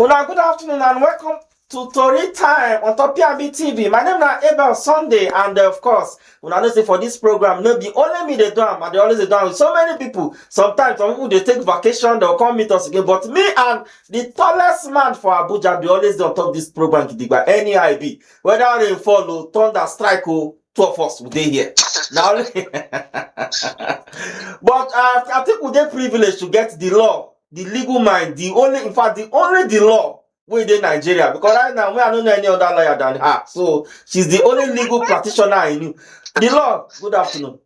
Well, good afternoon and welcome to Tori Time on top PNB TV. My name is Abel Sunday, and of course, when I know say for this program, no be only me they do am, and they always do am with so many people. Sometimes some people they take vacation, they'll come meet us again. But me and the tallest man for Abuja, they always do on top this program, Kidigba, any IB. Whether they follow, thunder, strike, or 12 of us will they here. Now, but I think we get privilege to get the law, the legal mind, the only the law within Nigeria, because right now we don't know any other lawyer than her. So she's the only legal practitioner I knew. The law, good afternoon.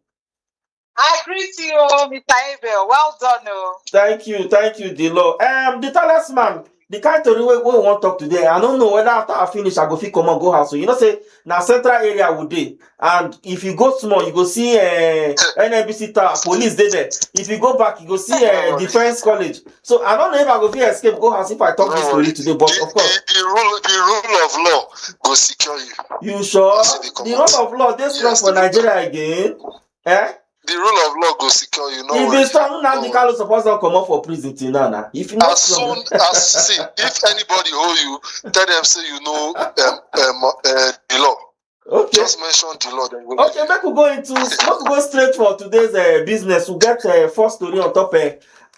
I greet you, Mr. Abel. Well done. Thank you, the law. The tallest man, the kind of way we want to talk today. I don't know whether after I finish I go fit come and go house. So you know say now central area would dey, and if you go small you go see NNBC tower, police there. If you go back you go see defense college. So I don't know if I go fit escape go house if I talk this story today, but of course the rule of law go secure you. You sure? The rule of law this strong for Nigeria again? The rule of law go secure you. No, if it's strong now, the Carlos supposed to come up for prison till now. If you as soon as see, if anybody hold you, tell them say you know the law. Okay. Just mention the law. Then okay, make we go straight for today's business. We'll get first story on top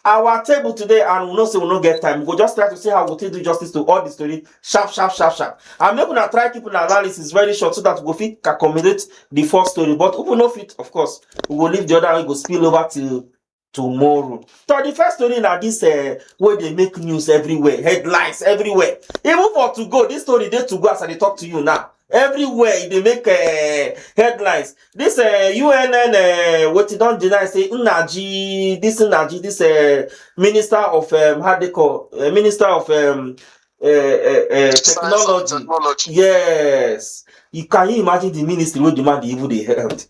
our table today, and we know say we no get time. We go just try to see how we do justice to all the story. Sharp. And make una try keep an analysis very short so that we go fit accommodate the first story. But if we no fit, of course, we will leave the other one, go spill over till tomorrow. So the first story now this where they make news everywhere, headlines everywhere. Even for to go, this story they to go as I talk to you now. Everywhere they make headlines. This UNN what you don't deny say Nnaji, this minister of how they call minister of technology. Yes. Can you imagine the ministry where the man the evil they held?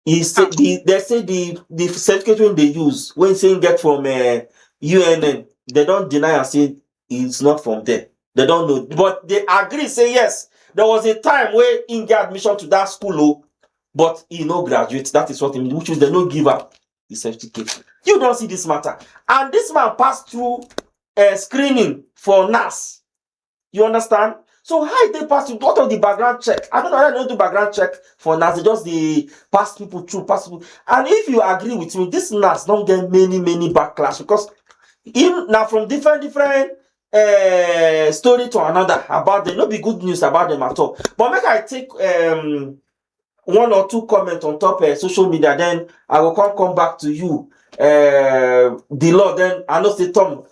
He said they say the certificate when they use when saying get from UNN, they don't deny and say it's not from there. They don't know, but they agree say yes. There was a time where he get admission to that school, but he no graduate. That is what he means, which is they no give up the certificate. You don't see this matter. And this man passed through screening for NAS. You understand? So how they pass through? What of the background check? I don't know. I don't do background check for NAS. They just the pass people through. And if you agree with me, this NAS don't get many backlash because even now from different story to another about them. No be good news about them at all. But make I take one or two comments on top social media, then I will come back to you. The law, then I know say Tom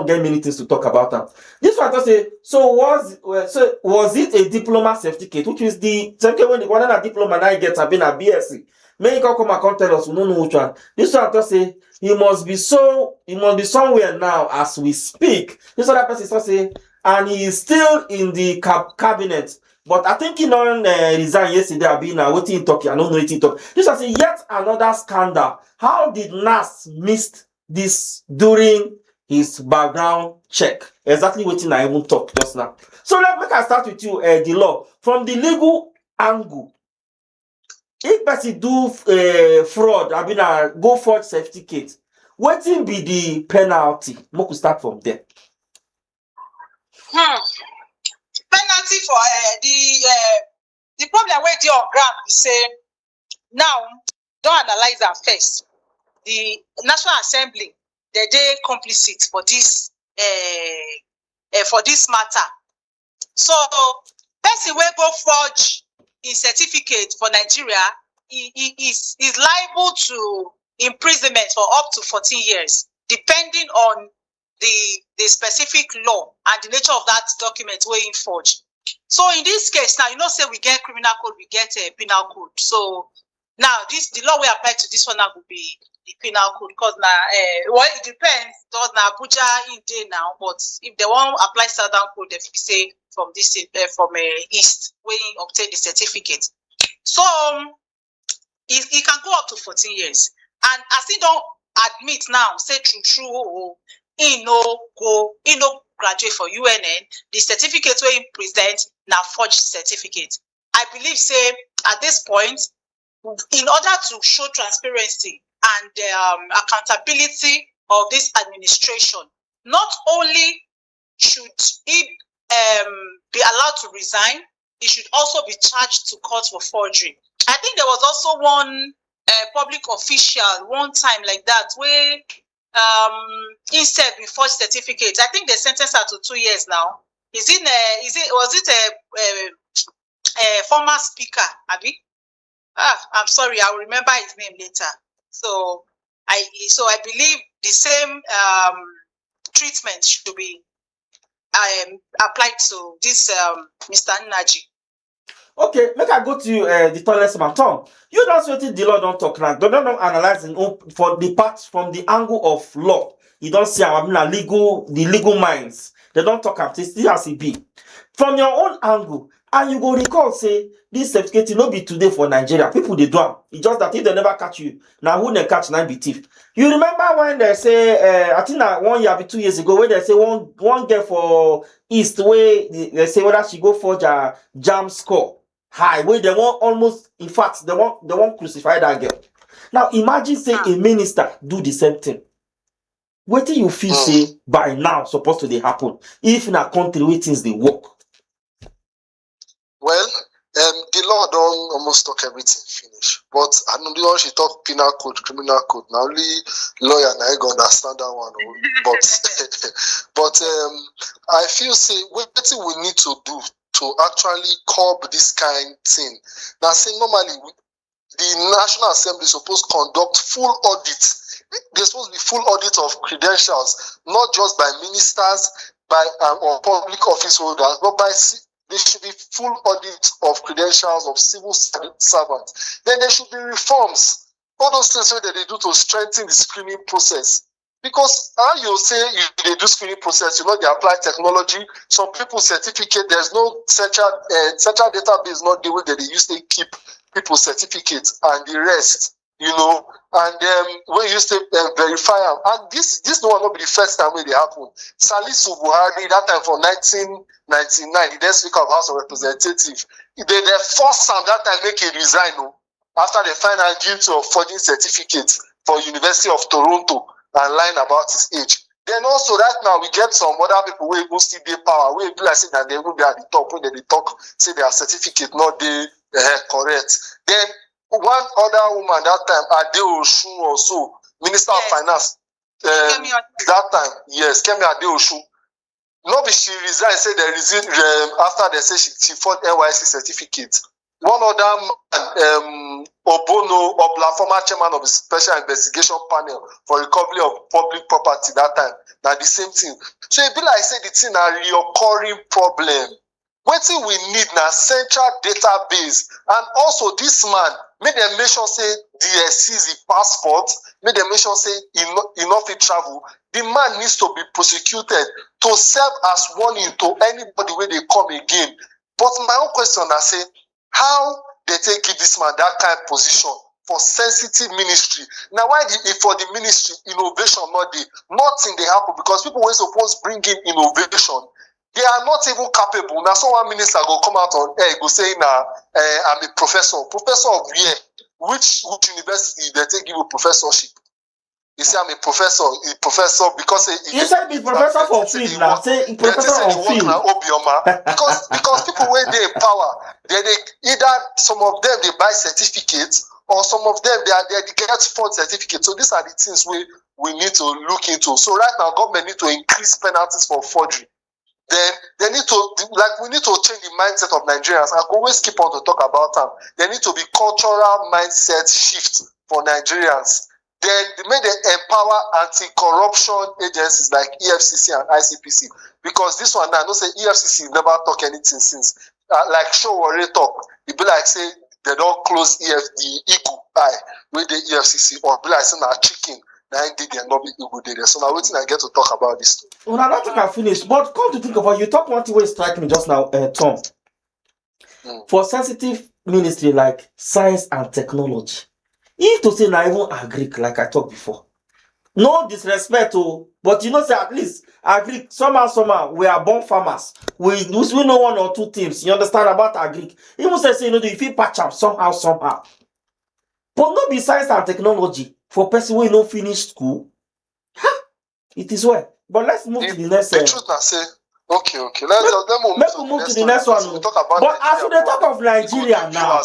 get many things to talk about them. This one I say, so was it a diploma certificate, which is the certificate when the one that diploma now gets have been a BSc. May you come and tell us we don't know which one. This one I say he must be somewhere now as we speak. This other person say, and he is still in the cabinet. But I think he don't resign yesterday. I've been waiting in Turkey. I don't know what he talk. This was yet another scandal. How did NAS miss this during his background check? Exactly what I even talk just now. So let me start with you, the law. From the legal angle, if person do fraud, I mean go forge certificate, what will be the penalty? We could start from there. Penalty for the problem where they on ground we say now don't analyze that first. The National Assembly they complicit for this matter. So person will go forge his certificate for Nigeria is liable to imprisonment for up to 14 years, depending on the specific law and the nature of that document where he forged. So in this case now, you know, say we get criminal code, we get a penal code. So now the law we apply to this one now will be the penal code, because now well it depends. Does now Abuja in day now, but if they want apply southern code, they say from this from east where he obtain the certificate. So he can go up to 14 years, and as he don't admit now, say true. He no graduate for UNN. The certificate where he present now forged certificate. I believe say at this point, in order to show transparency and accountability of this administration, not only should about to resign, he should also be charged to court for forgery. I think there was also one public official one time like that where instead we forged certificate. I think they sentenced her to 2 years now. Was it a former speaker, Abi? I'm sorry, I'll remember his name later. So I believe the same treatment should be applied to this Mr. Nnaji. Okay, make I go to the tallest man. Tom, you don't see what the law don't talk now. They don't analyze for the part from the angle of law. You don't see the legal minds. They don't talk about it. Still has it be. From your own angle, and you go recall, say, this certificate no be today for Nigeria. People they do. It's just that if they never catch you, now who they catch 9 be thief. You remember when they say, I think that 1 year, 2 years ago, when they say one girl for East, where they say whether she go forge a jam score high, where they want almost, in fact, they want crucify that girl. Now imagine say a minister do the same thing. What do you feel say by now supposed to happen if in a country where things they work? Well, the law don't almost talk everything finish. But I know the one she talk penal code, criminal code. Now only lawyer and I go understand that one. But I feel say what we need to do to actually curb this kind of thing. Now say normally the National Assembly is supposed to conduct full audit. There's supposed to be full audit of credentials, not just by ministers, by or public office holders, but by there should be full audit of credentials of civil servants. Then there should be reforms. All those things that they do to strengthen the screening process. Because how you say they do screening process, they apply technology. Some people certificate, there's no central database, not the way that they used to keep people's certificates and the rest. And when you used to verify them, and this no one will be the first time when they happen. Salisu Buhari, that time for 1999, the then Speaker of House of Representatives, they forced him that time make a resign after they find out guilty of forging certificates for University of Toronto and lying about his age. Then also right now we get some other people who even still their power, we like say that they will be at the top when they talk, say their certificate not they correct. Then one other woman that time, Ade Oshun also, Minister of Finance, that time, yes, Kemi Ade Oshun. No, she resigned, say they resigned after they say she fought NYC certificate. One other man, Obono Obla, former chairman of the Special Investigation Panel for Recovery of Public Property that time, that the same thing. So it be like say the thing a recurring problem. What we need now central database, and also this man make them make sure say DSC is the passport, make them make sure say enough travel. The man needs to be prosecuted to serve as warning to anybody when they come again. But my own question I say, how they take give this man that kind of position for sensitive ministry? Now why for the ministry innovation not there? Nothing they happen because people were supposed to bring in innovation. They are not even capable. Now, so one minister go come out on air, go saying, I'm a professor. Professor of where? Which university they take you a professorship? You say I'm a professor because you said be professor for field now. Say professor of field. because people where they power, they either some of them they buy certificates or some of them they get fraud certificates. So these are the things we need to look into. So right now, government need to increase penalties for forgery. Then they need to, we need to change the mindset of Nigerians. I always keep on to talk about them. There need to be cultural mindset shift for Nigerians. Then they may empower anti-corruption agencies like EFCC and ICPC. Because this one now, I know say EFCC never talk anything since. Like show or talk, it be like say they don't close the equal eye with the EFCC or be like saying a chicken. So now waiting I get to talk about this. Well, I don't think I finished, but come to think about you talk one thing where strike me just now, Tom. For sensitive ministry like science and technology, if to say I even agree like I talked before. No disrespect, but say at least agree somehow we are born farmers. We know one or two things. You understand about agree. Even say if you patch up somehow. But not be science and technology. For person who no finish school, it is well. But let's move to the next. The truth I say, Okay. Let's move to the next one. We talk about But as we talk of Nigeria now,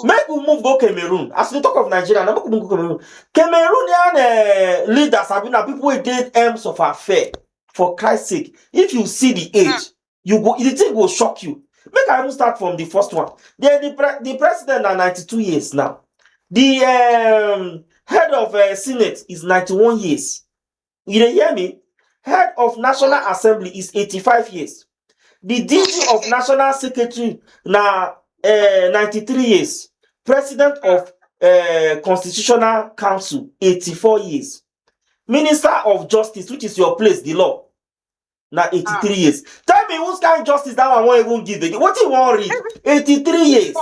make we move go Cameroon. As we talk of Nigeria now, make we move go Cameroon. Cameroonian leaders have been people who did aims of affair. For Christ's sake, if you see the age, the thing will shock you. Make I even start from the first one. The president are 92 years now. The head of Senate is 91 years. You hear me? Head of National Assembly is 85 years. The DG of National Secretary now 93 years. President of Constitutional Council 84 years. Minister of Justice, which is your place, the law, now 83 years. Tell me whose kind of justice that one won't even give again. What you want read? 83 years.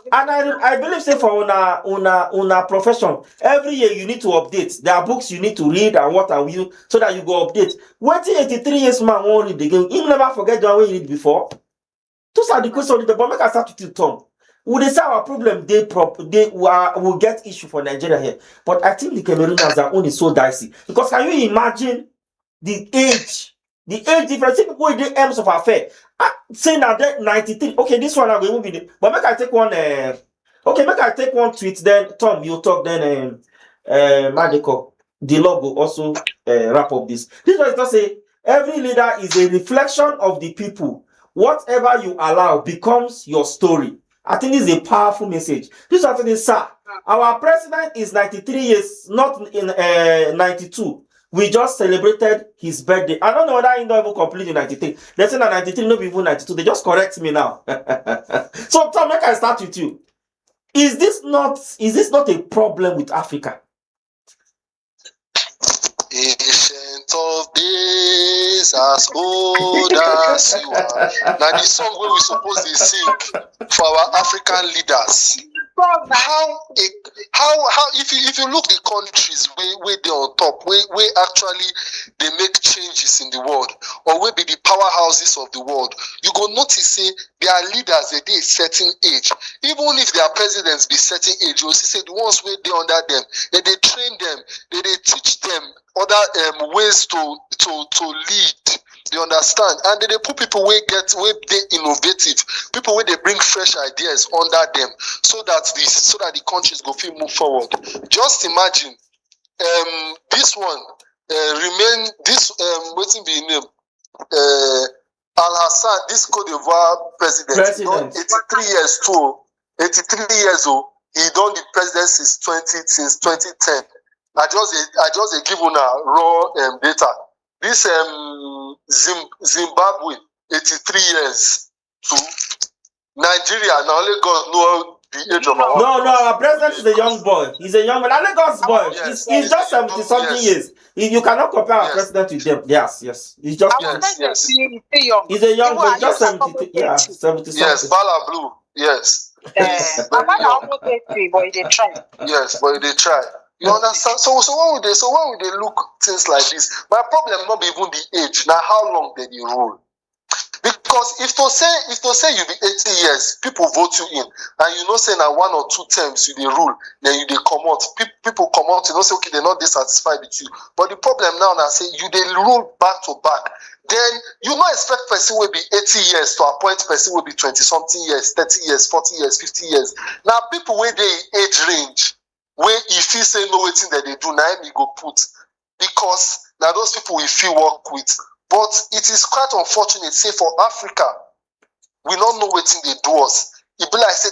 And I believe say for una profession, every year you need to update. There are books you need to read and what are you so that you go update. What 83 years man won't read again? You never forget the one we read before. Those are the questions. But make I start with you, Tom. Would they say our problem will get issue for Nigeria here? But I think the Cameroonians are only so dicey. Because can you imagine the age difference? People with the aims of affair. Saying that 93. Okay, this one I'm going to be. But make I take one. Okay, make I take one tweet. Then Tom, you talk. Then Madeko, the log will also wrap up this. This was just say every leader is a reflection of the people. Whatever you allow becomes your story. I think this is a powerful message. This is this, sir. Our president is 93 years, not in 92. We just celebrated his birthday. I don't know whether he not even completed 93. They say that 93, not even 92. They just correct me now. So Tom, make I start with you. Is this not a problem with Africa? Ancient of days, as old as you are. Now the song where we supposed to sing for our African leaders. How if you look the countries where they on top, where actually they make changes in the world, or where be the powerhouses of the world, you go notice say their leaders they a certain age. Even if their presidents be certain age, you see say the ones where they under them, they train them, they teach them other ways to lead. You understand? And they put people where they innovative, people where they bring fresh ideas under them, so that the countries go feel move forward. Just imagine this one remain this waiting be name Al Hassan, this Cote d'Ivoire president. 83 years too. 83 years old. He done the presidency since 2010. I just give una raw data. This Zimbabwe, 83 years to Nigeria. Now only God know the age of our No, our president is a young boy. He's a young man. And Lagos boy. Yes, he's just 70 something years. You cannot compare our president with them. Yes. He's just He's a young boy, just 70. Yeah, 70 something. Yes, Bala Blue. Yes. Yes, but they try. You understand? So when would they look things like this? My problem not be even the age. Now how long did you rule? Because if to say you be 80 years, people vote you in, and you know say now 1 or 2 terms you they rule, then you they come out. People come out, you know say okay they're not dissatisfied with you. But the problem now say you they rule back to back. Then you not expect person will be 80 years to appoint person will be 20 something years, 30 years, 40 years, 50 years. Now people where they age range, where if you say no waiting that they do now me go put, because now those people we feel work with. But it is quite unfortunate, say for Africa, we don't know what they do us. It be like say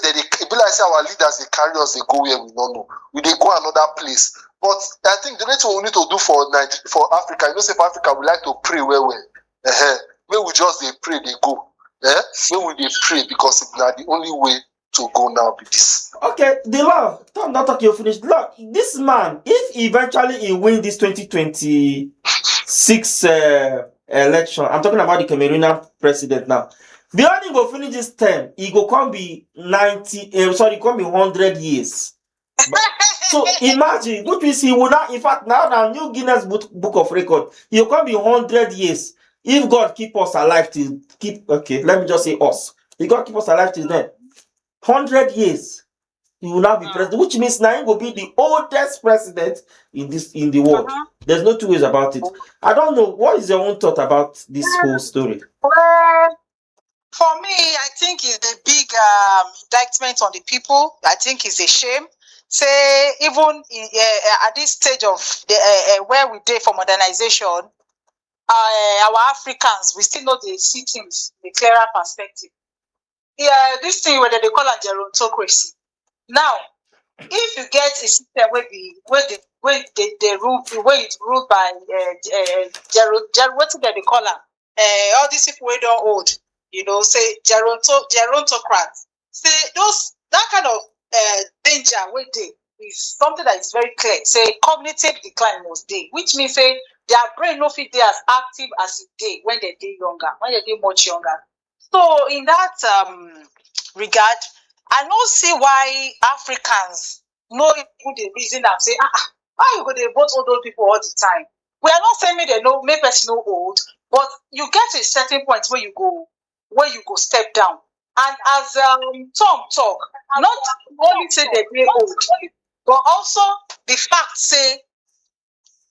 our leaders they carry us, they go where we don't know. We they go another place. But I think the next one we need to do for Africa, you know, say for Africa we like to pray where we just they pray, they go. Where we they pray because it's not the only way to go now with this. Okay, the law. Tom, not talking you finished. Look, this man, if eventually he win this 2026 election, I'm talking about the Cameroonian president now. Beyond he go finish this term, he go come be 100 years. So imagine, which means he will not, in fact, now New Guinness Book of Record, he will come be 100 years. If God keep us alive till let me just say us. If God keep us alive till then, 100 years. he will now be president, which means now he will be the oldest president in the world. There's no two ways about it. I don't know, what is your own thought about this whole story? Well, for me, I think it's a big indictment on the people. I think it's a shame. Say, even at this stage of the where we did for modernization, our Africans, we still know they see things in a clearer perspective. Yeah, this thing whether they call it gerontocracy. Now, if you get a system where they rule, where it's ruled by what do they call them? All these people we don't old, say gerontocrats. Say that kind of danger where they is something that is very clear. Say cognitive decline was day, which means say their brain no fit dey as active as it dey when they dey younger, when they dey much younger. So in that regard, I don't see why Africans no even the reason and say, why you go dey vote all those people all the time? We are not saying make person no old, but you get a certain point where you go step down. And as Tom talk, not only say they dey old, but also the fact say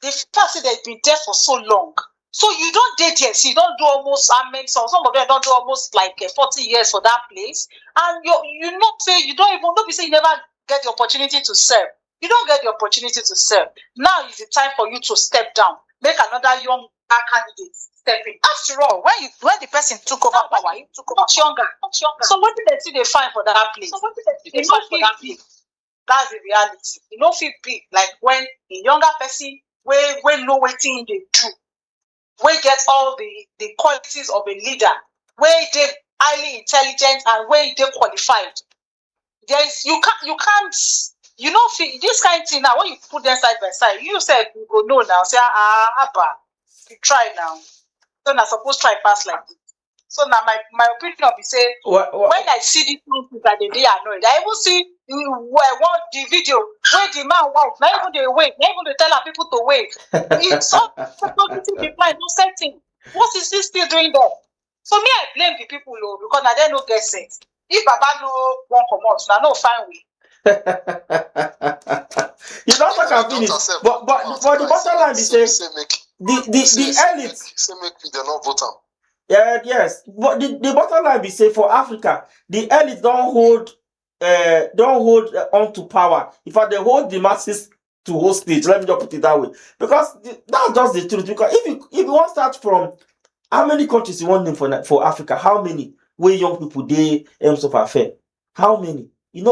they've been there for so long. So you don't date yet. So you don't do almost some of them don't do almost like 40 years for that place. And you not say you don't be say you never get the opportunity to serve. You don't get the opportunity to serve. Now is the time for you to step down. Make another young candidate step in. After all, when the person took over power, he took over much younger. So what did they see they find for that place? That's the reality. You know, feel big like when a younger person we know what thing they do. We get all the qualities of a leader, where they highly intelligent and where they qualified. You can't this kind of thing now when you put them side by side, you said you go no now, say you try now. So not supposed to try pass like this. So now my opinion will be say when I see these things that they annoyed, I even see want the video where the man walk, not even they wait, not even they tell people to wait. It's so decline, no setting. What is this still doing there? So me, I blame the people because now they no get sense. If Baba no won't come out, now no fine way. You don't talk finish. But the bottom line is the elite say make we dey not vote am. Yes, but the bottom line be say for Africa, the elite don't hold on to power. In fact, they hold the masses to hostage. Let me just put it that way, because that's just the truth. Because if you want to start from how many countries you want them for Africa, how many where young people they aims of affair, how many?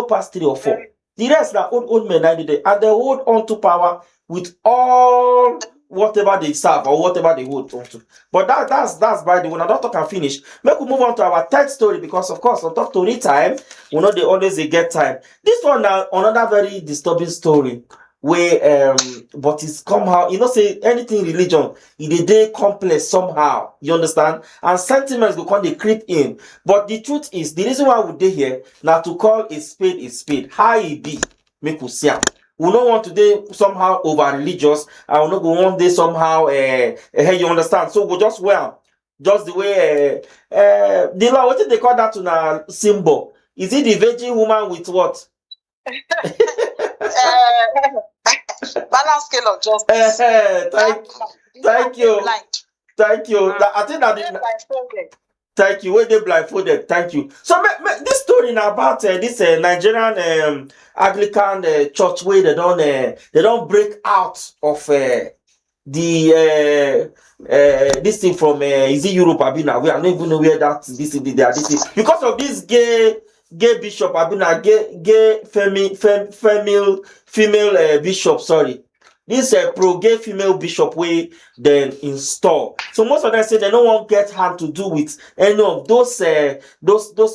Past 3 or 4. The rest are old men and they hold on to power with all whatever they serve or whatever they hold on to. But that's by the way. I don't talk and finish. Make we move on to our third story, because of course on top Tori time, we know they always get time. This one now another very disturbing story where but it's somehow say anything religion they complex somehow, you understand, and sentiments go come they creep in. But the truth is the reason why we dey here now to call a spade how it be make we see am. We don't want to be somehow over religious, and we don't go one day somehow you understand. So we just just the way the law, what did they call that to na symbol? Is it the virgin woman with what? Balance scale of justice. Thank you. I think that thank you. Where they blindfolded. Thank you. So this story now about this Nigerian Anglican church where they don't break out of this thing from is it Europe? I mean, we are not even know where that this thing because of this gay bishop. I mean, gay female bishop. Sorry. This pro-gay female bishop way then install. So most of them say they don't want get hand to do with any of those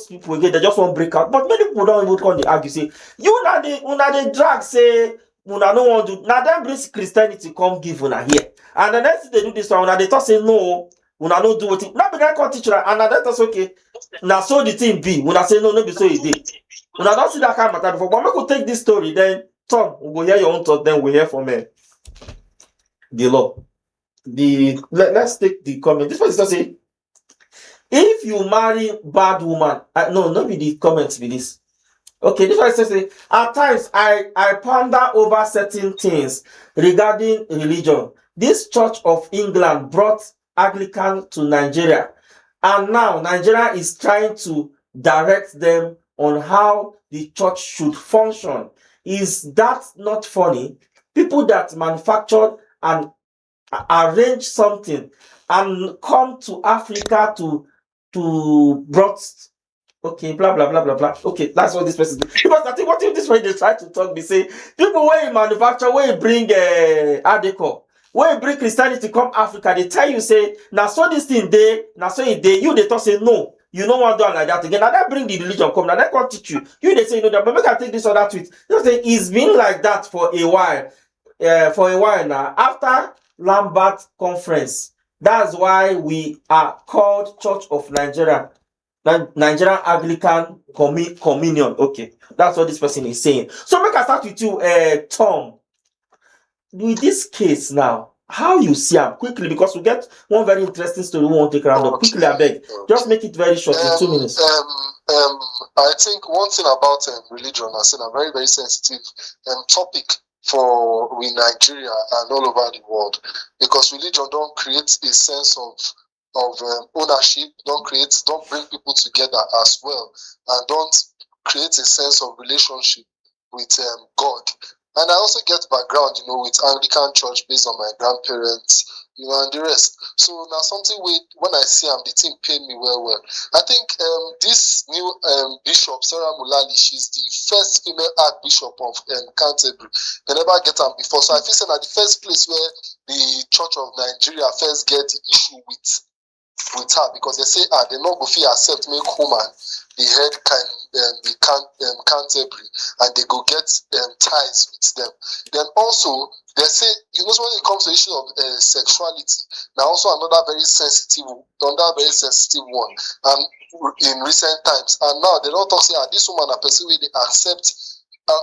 people again. They just want break out. But many people don't even come to argue. Say you now they drag say una no want to. Now them bring Christianity come give una here. And the next thing they do this one, they talk say no, una no do what it. Now be that come teach una, and that's okay. Now so the thing be. Una say no be so it is. Una don't see that kind of matter before. But we could take this story then. Tom, we will hear your own thought. Then we hear from the law. Let's take the comment. This person say, if you marry bad woman, no, not be the comments be this. Okay, this one says, at times I ponder over certain things regarding religion. This Church of England brought Anglican to Nigeria, and now Nigeria is trying to direct them on how the church should function. Is that not funny? People that manufactured and arrange something and come to Africa to brought. Okay, blah blah blah blah blah. Okay, that's what this person do. Because I think what if this way they try to talk, they say people when you manufacture, when you bring Adeco, when you bring Christianity come Africa, they tell you say now so this thing they now so it they you they talk say no, you don't want to do it like that again. Now that bring the religion come, now that come teach you. You they say you know that, but make I take this other tweet. You say it's been like that for a while. For a while now. After Lambert conference, that's why we are called Church of Nigeria. Nigerian Anglican Communion. Okay, that's what this person is saying. So make I start with you, Tom. With this case now, how you see him quickly, because we get one very interesting story we want to take around up. Quickly, I beg. Just make it very short in 2 minutes. I think one thing about religion, I said, a very, very sensitive topic for we Nigeria and all over the world, because religion don't create a sense of ownership, don't bring people together as well, and don't create a sense of relationship with God. And I also get background, with Anglican Church based on my grandparents, and the rest. So now something when I see the thing paid me well. I think this new bishop, Sarah Mulali, she's the first female archbishop of Canterbury. They never get her before. So I feel saying that the first place where the Church of Nigeria first get the issue with her, because they say they not go fit accept make woman the head can be Canterbury, and they go get ties with them. Then also they say, when it comes to the issue of sexuality, now also another very sensitive one, and in recent times, and now they don't talk say this woman a person where they accept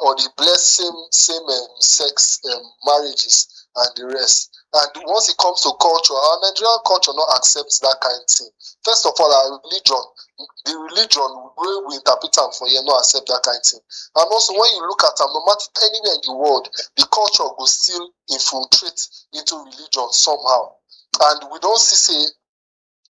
or they bless same sex marriages and the rest. And once it comes to culture, our Nigerian culture not accepts that kind of thing. First of all, our religion, the religion where we interpret them for here, not accept that kind of thing. And also, when you look at them, no matter anywhere in the world, the culture will still infiltrate into religion somehow. And we don't see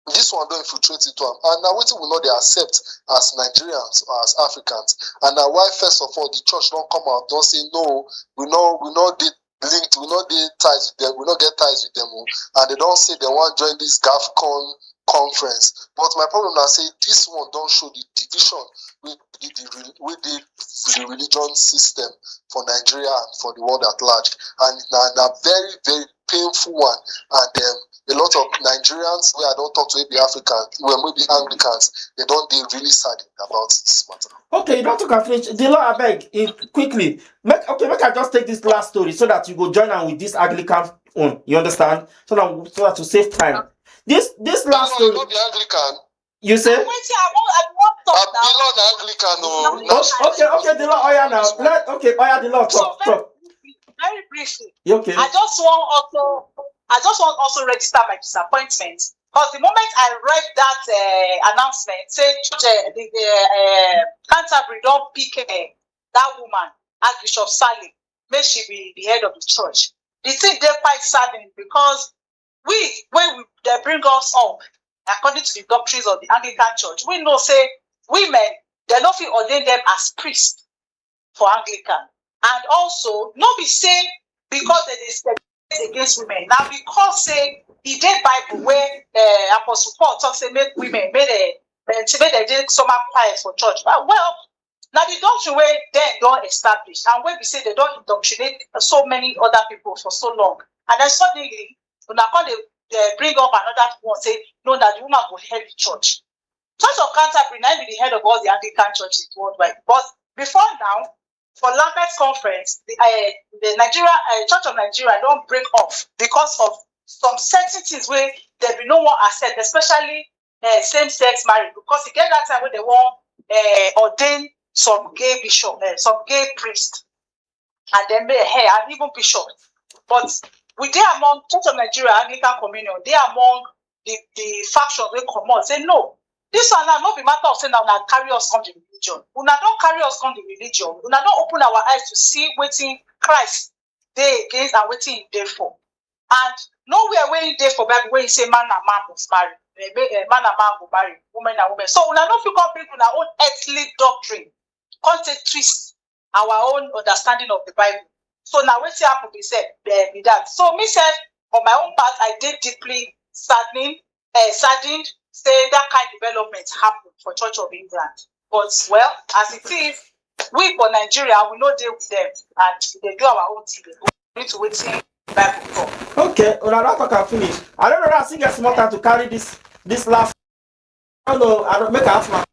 this one don't infiltrate into them. And now what we know they accept as Nigerians or as Africans. And now why first of all the church don't come out, don't say no, we know did linked, we not get ties with them, we not get ties with them, and they don't say they want to join this GAFCON conference. But my problem now say this one don't show the division with the religion system for Nigeria and for the world at large, and a very, very painful one. And a lot of Nigerians where I don't talk to maybe Africans, well maybe Anglicans, they really sad about this matter. Okay, you don't talk and finish. The law, I beg, quickly. Make I just take this last story so that you go join on with this Anglican one. You understand? So that to save time. This last story. Not the Anglican. You say? Wait, I want to talk now. Okay, the law. Oya now. Oya, the law. Talk. Very briefly. Okay. I just want also register my disappointment. Because the moment I read that announcement, say Canterbury don't pick that woman, Archbishop Sally, may she be the head of the church. The thing they're quite saddening, because when they bring us up, according to the doctrines of the Anglican Church, we know say women, they don't feel ordain them as priests for Anglican. And also, not be say because they discriminate against women. Now because say he did Bible where Apostle Paul talks say make women they did summer quiet for church. But well, now the doctrine where they don't establish, and when we say they don't indoctrinate so many other people for so long, and then suddenly when they bring up another one, say no, that the woman will head the church. Church of Canterbury now be the head of all the Anglican churches worldwide. But before now, for Lambert's conference, the Nigeria Church of Nigeria don't break off because of some certain things where there be no one accept, especially same-sex marriage, because you get that time when they want ordain some gay bishop, some gay priest, and then and even bishop. But we they among Church of Nigeria Anglican Communion, they among the factions they come out say no. This one now not be matter of saying that una carry us come the religion. Una don't carry us come the religion. Una don't open our eyes to see wetin Christ dey against and wetin he dey for. And nowhere where he dey for Bible where he say man and man must marry, man and man go marry, woman and woman. So una no fit come bring una own earthly doctrine, come take twist our own understanding of the Bible. So now wetin happen be say be that. So me say on my own part I dey deeply saddened say that kind of development happen for Church of England. But well, as it is, we for Nigeria we no deal with them and they do our own thing. We need to wait till Bible talk. Okay, una don talk and finish. I don't know that I still get small time to carry this last. I don't know. I don't make ask my.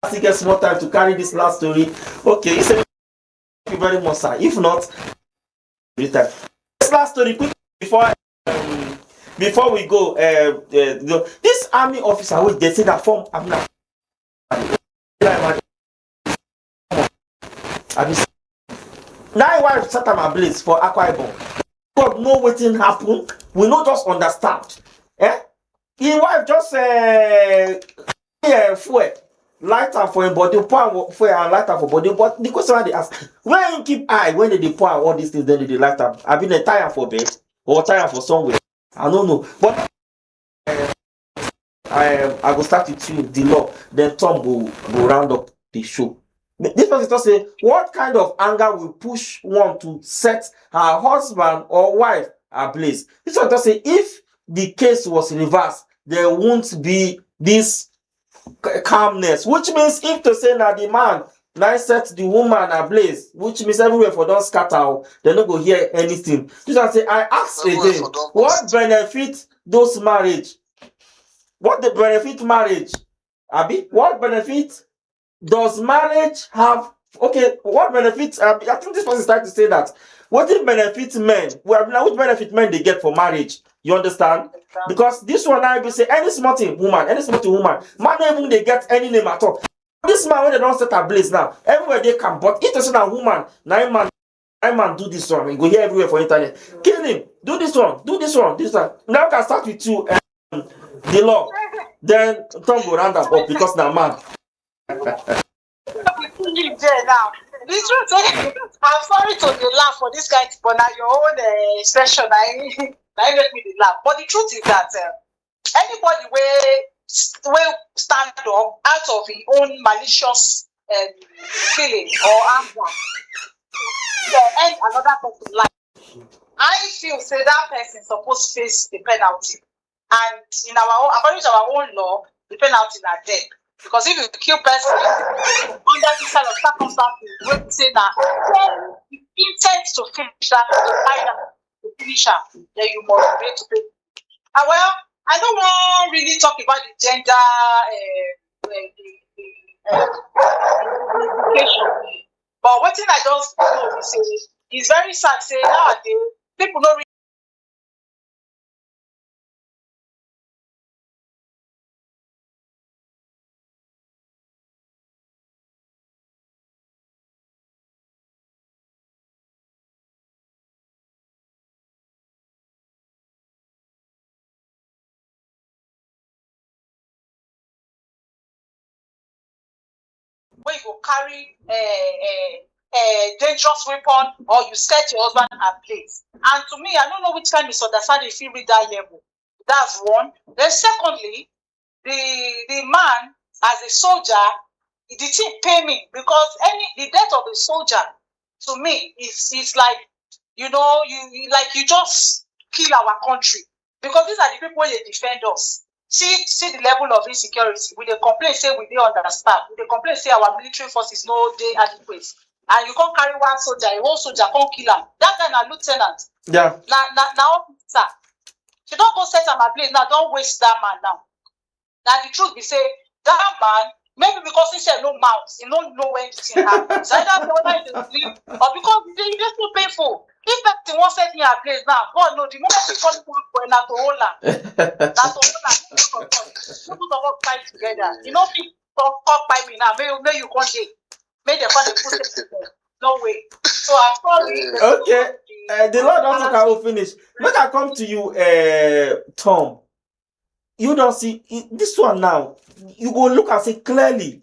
I still get small time to carry this last story. Okay, he said, thank you very much, sir. If not, this last story quick before we go. This army officer which they say that form now wife set am ablaze for Akwa Ibom. God know wetin happen. We no just understand. Him wife just fuel light am for him body, pour fuel and light am for body. But the question I dey ask, when him keep eye when they dey pour all these things, then they dey light am. I been a tie am for bed or tie am for somewhere. I don't know. But I go start with you, the law. Then Tom go round up the show. This person just say, what kind of anger will push one to set her husband or wife ablaze? This one just say, if the case was reversed, there won't be this calmness. Which means if to say now the man now set the woman ablaze, which means everywhere for don't scatter, they no go hear anything. This one say, I ask again, what benefit those marriage? What the benefit marriage? Abi, what benefit does marriage have? Okay, what benefits? I think this person is trying to say that what did benefit men? Well, now which benefit men they get for marriage? You understand? Because this one I will say any small thing woman, man even they get any name at all. This man when they don't set a blaze now, everywhere they come. But if it's a woman, nine man do this one, we go here everywhere for internet. Kill him, do this one. Now I can start with you, the law. Then Tom go round up because now man. There now. The truth is, I'm sorry to the laugh for this guy, but now your own expression, I make me laugh. But the truth is that anybody will stand up out of his own malicious feeling or anger to end another person's life, I feel say that person supposed to face the penalty. And in according to our own law, the penalty is death. Because if you kill person under this kind of circumstances, we say that the intent to finish that, to finish her, then you must be able to pay. And well, I don't want to really talk about the gender education. But one thing I just know is it's very sad saying nowadays people don't really where you go carry a dangerous weapon or you set your husband ablaze. And to me, I don't know which kind of misunderstanding if you read that level. That's one. Then secondly, the man as a soldier, the thing pay me because the death of a soldier to me is like you just kill our country because these are the people they defend us. See the level of insecurity. We dey complain say we dey understaffed. We dey complain say our military forces no dey adequate. And you can't carry one soldier, a whole soldier can't kill him. That guy na lieutenant. Yeah. Now officer. You don't go set him ablaze now. Don't waste that man now. Now the truth be say that man maybe because he said no mouth, he don't know when this thing happens. So either whether it is sleep or because it's just too painful. If person won't set me ablaze now, God no, the moment you call one for na to hold am. Na to hold am. Both of us fight together. You know, people talk by me now. May you come here. May the father put it. No way. So I'm sorry. Okay. The Lord also can finish. Make I come to you, Tom. you don't see this one now. You go look and say clearly.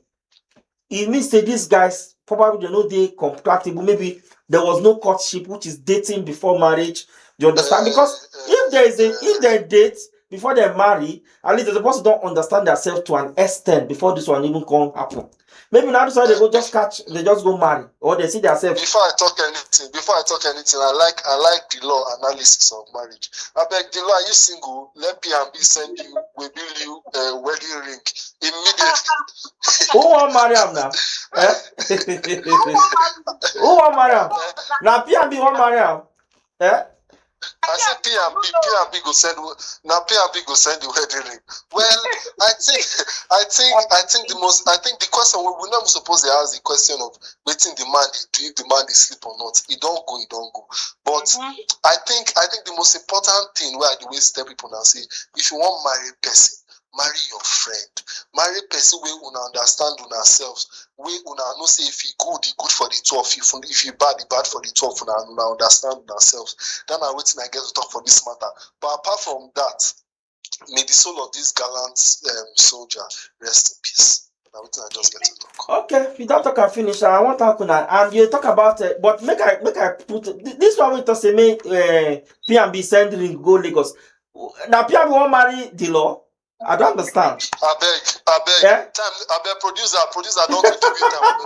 It means that these guys probably they know they compatible. Maybe there was no courtship, which is dating before marriage. Do you understand? Because if they date before they marry, at least the person don't understand themselves to an extent before this one even can happen. Maybe now this one they go just they just go marry, or they see themselves. Before I talk anything, I like the law analysis of marriage. I beg the law, are you single? Let P&B send you, we bill you a wedding ring immediately. Who want marry him now? Who want marry him? Now P&B want marry him. I said P&B go send now P&B go send the wedding ring. Well, I think the question we're not supposed to ask the question of waiting the man do if the man is sleep or not. It don't go. But I think the most important thing where I always tell people now say if you want marry person, marry your friend. Marry person where una understand una selves. Where una know say if he good for the 12. If he bad for the 12. Una understand una selves. Then I waiting I get to talk for this matter. But apart from that, may the soul of this gallant soldier rest in peace. Now waiting I just get to talk. Okay, if you don't talk and finish, I want to talk on that. And you talk about but make I put this one we talk say make P&B send ring go Lagos. Now P&B won't marry the law. I don't understand. I beg. Yeah? I beg, producer, don't get to me time the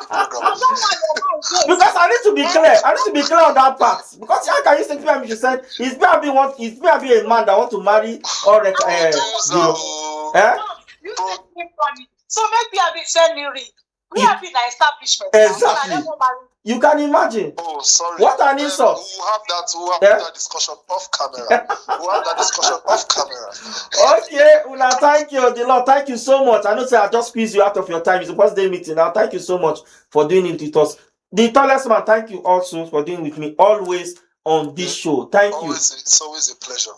program. Because I need to be clear on that part. Because how can you say P&B should send? Is P&B a man that want to marry or So maybe I will send me ring. We have been an establishment. Exactly. You can imagine. Oh, sorry. What an insult. We'll have that discussion off camera. Okay, Una, thank you. The Lord, thank you so much. I know say I just squeeze you out of your time. It's a birthday meeting now. Thank you so much for doing it with us. The tallest man, thank you also for doing with me always on this show. Thank you. It's always a pleasure.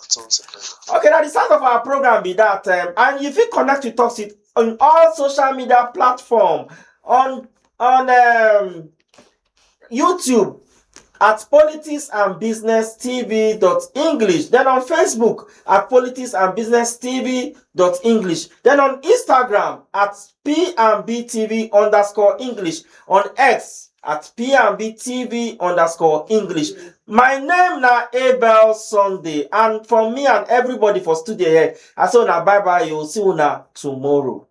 Okay, now the start of our program be that and if you connect with us on all social media platforms on YouTube at Politics&BusinessTV.English, then on Facebook at Politics&BusinessTV.English, then on Instagram at P&BTV_English, on X at P&BTV_English. My name na Abel Sunday, and from me and everybody for studio here, I say una bye bye. You'll see una tomorrow.